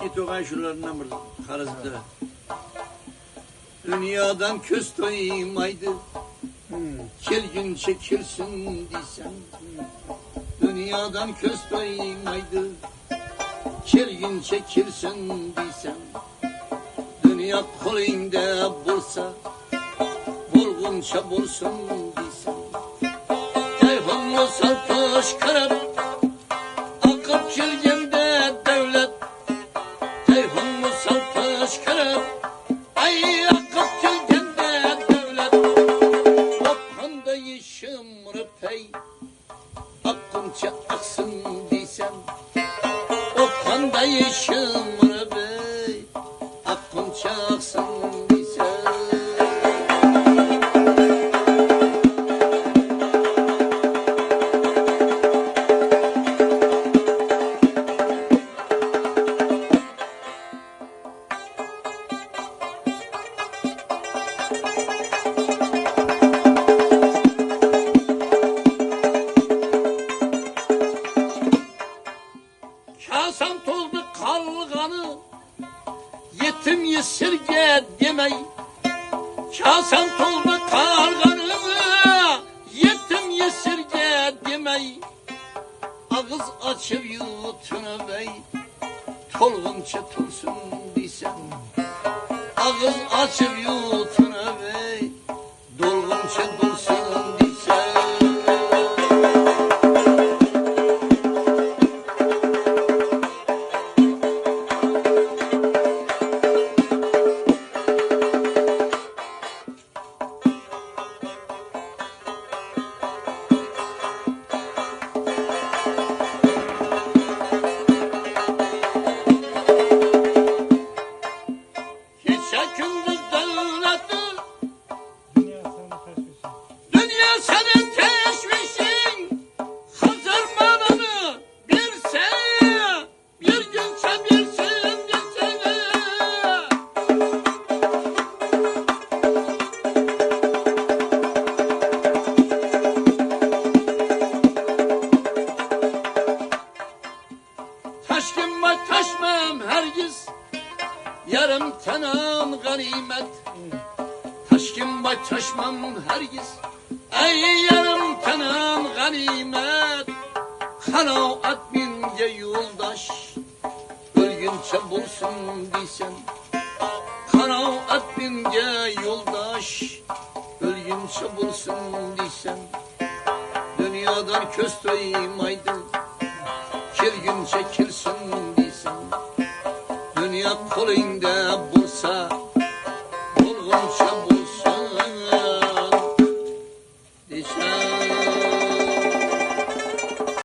ilk tokan şuralarından bir karazıdır. Dünyadan köz doymaydı. Kelgin çekilsin diysen. Dünyadan köz doymaydı. Kelgin çekilsin diysen. Dünya kolunda bulsa bulgunça bulsun diysen. Ceyhanlı saltaş karar akıp kilgende devlet. Ceyhanlı saltaş karar ay akıp kilgende devlet. Ophanda yeşim rıpey akınca aksın diysen. Ophanda yeşim rıpey akınca aksın diysen. Kasan toldu kalganı yetim yesirge demey. Kasan toldu kalganı yetim yesirge demey. Ağız açıp yutunu bey tolgunça tulsun diysen. Ağız açıp yutunu bey dolgunça dolsun diysen. Gündüz devleti dünya senin teşvişin hazırmanını bilse bir gün çevirsin bilsene. Taşkınma taşmam hergiz yarım tenan ganimet. Taşkın bay taşmam hergiz ey yarım tenan ganimet. Kanaat bince yoldaş ölgünçe bulsun diysen. Kanaat bince yoldaş ölgünçe bulsun diysen. Dünyadan köz doymaydı kelgin çekilsin diysen. Dünya kolunda bulsa